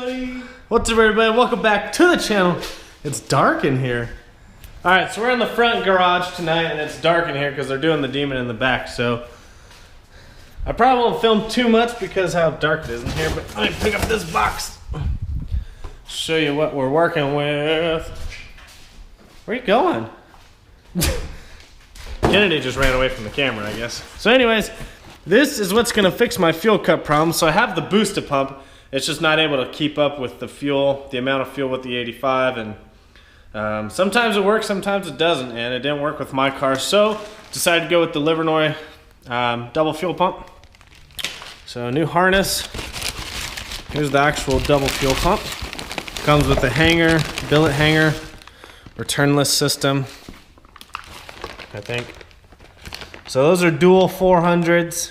everybody. What's up, everybody? Welcome back to the channel. It's dark in here. Alright, so we're in the front garage tonight, and it's dark in here because they're doing the demon in the back, so I probably won't film too much because how dark it is in here, but let me pick up this box. Show you what we're working with. Where are you going? Kennedy just ran away from the camera, I guess. So anyways, this is what's gonna fix my fuel cut problem. So I have the booster pump. It's just not able to keep up with the fuel, the amount of fuel with the 85, and sometimes it works, sometimes it doesn't, and it didn't work with my car. So decided to go with the Livernois double fuel pump. So new harness. Here's the actual double fuel pump. Comes with a hanger, billet hanger, returnless system, I think. So those are dual 400s.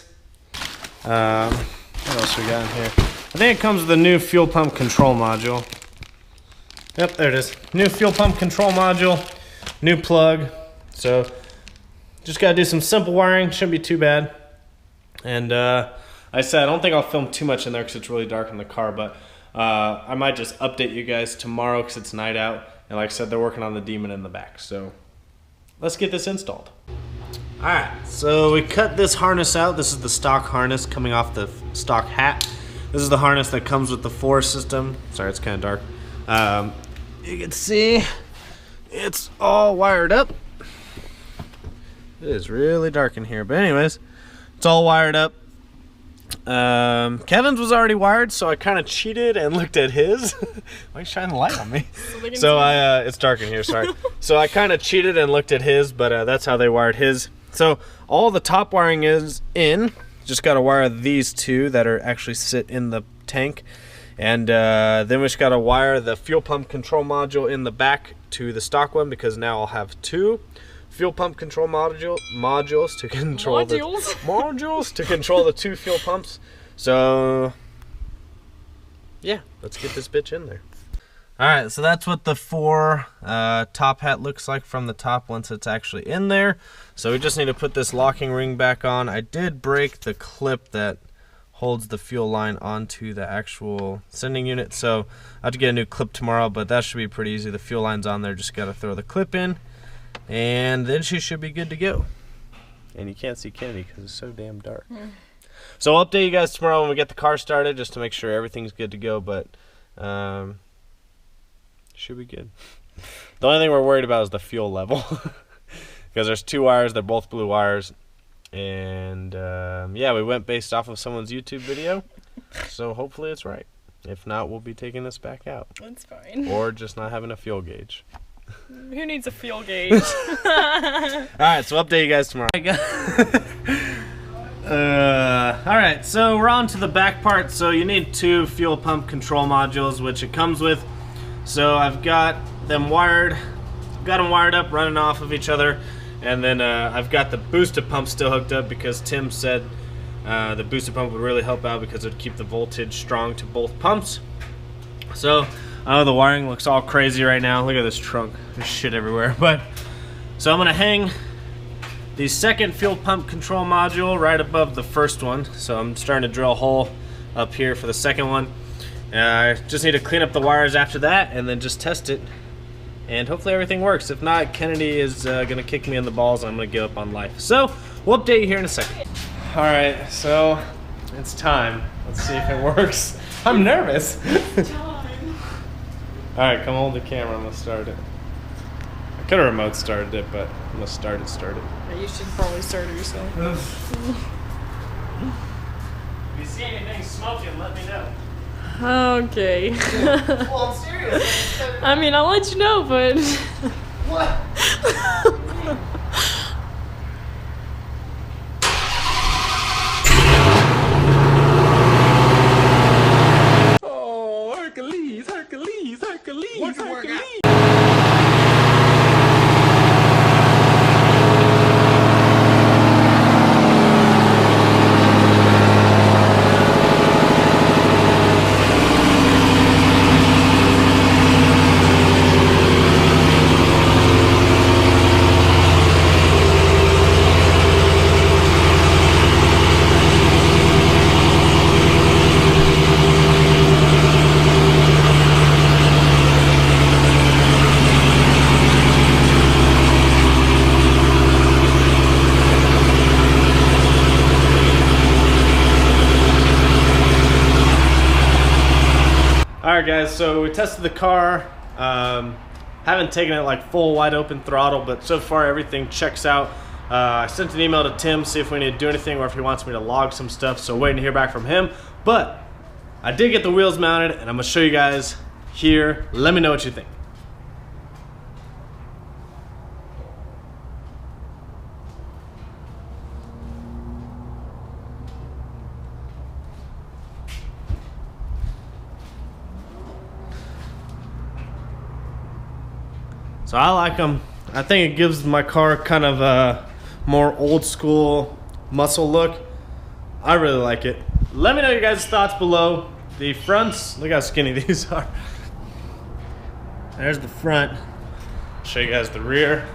What else we got in here? I think it comes with a new fuel pump control module. Yep, there it is. New fuel pump control module, new plug. So just gotta do some simple wiring, shouldn't be too bad. And I said I don't think I'll film too much in there because it's really dark in the car, but I might just update you guys tomorrow because it's night out. And like I said, they're working on the demon in the back. So let's get this installed. Alright, so we cut this harness out. This is the stock harness coming off the stock hat. This is the harness that comes with the 4 system. Sorry, it's kind of dark. You can see it's all wired up. It is really dark in here, but anyways, it's all wired up. Kevin's was already wired, so I kind of cheated and looked at his. Why are you shining the light on me? So it's dark in here, sorry. So I kind of cheated and looked at his, but that's how they wired his. So all the top wiring is in. Just got to wire these two that are actually sit in the tank. And then we just got to wire the fuel pump control module in the back to the stock one, because now I'll have 2 fuel pump control modules to control the 2 fuel pumps. So yeah, let's get this bitch in there. Alright, so that's what the 4 top hat looks like from the top once it's actually in there. So we just need to put this locking ring back on. I did break the clip that holds the fuel line onto the actual sending unit, so I have to get a new clip tomorrow, but that should be pretty easy. The fuel line's on there, just got to throw the clip in, and then she should be good to go. And you can't see Kennedy because it's so damn dark. So I'll update you guys tomorrow when we get the car started, just to make sure everything's good to go, but should be good. The only thing we're worried about is the fuel level, because there's 2 wires, they're both blue wires, and yeah, we went based off of someone's YouTube video, so hopefully it's right. If not, we'll be taking this back out. That's fine. Or just not having a fuel gauge. Who needs a fuel gauge? Alright, so update you guys tomorrow. Alright, so we're on to the back part. So you need 2 fuel pump control modules, which it comes with. So I've got them wired, up, running off of each other, and then I've got the booster pump still hooked up because Tim said the booster pump would really help out because it would keep the voltage strong to both pumps. So I know the wiring looks all crazy right now. Look at this trunk, there's shit everywhere. But so I'm gonna hang the second fuel pump control module right above the first one. So I'm starting to drill a hole up here for the second one. I just need to clean up the wires after that and then just test it, and hopefully everything works. If not, Kennedy is gonna kick me in the balls and I'm gonna give up on life. So we'll update you here in a second. Alright, so it's time. Let's see if it works. I'm nervous. Alright, come hold the camera, I'm gonna start it. I could have remote started it, but I'm gonna start it. Yeah, you should probably start it yourself. If you see anything smoking, let me know. Okay. Well, I'm serious. I mean, I'll let you know, but... What? Oh, Hercules, Hercules, Hercules, What's the Hercules. workout? Alright guys, so we tested the car. Haven't taken it like full wide open throttle, but so far everything checks out. I sent an email to Tim, see if we need to do anything or if he wants me to log some stuff, so waiting to hear back from him. But I did get the wheels mounted and I'm gonna show you guys here. Let me know what you think. So I like them. I think it gives my car kind of a more old school muscle look. I really like it. Let me know your guys' thoughts below. The fronts, look how skinny these are. There's the front. I'll show you guys the rear.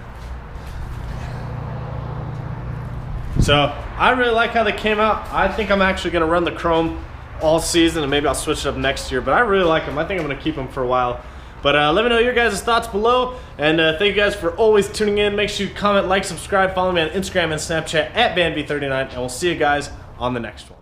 So I really like how they came out. I think I'm actually gonna run the chrome all season and maybe I'll switch it up next year, but I really like them. I think I'm gonna keep them for a while. But let me know your guys' thoughts below, and thank you guys for always tuning in. Make sure you comment, like, subscribe, follow me on Instagram and Snapchat at VanV39, and we'll see you guys on the next one.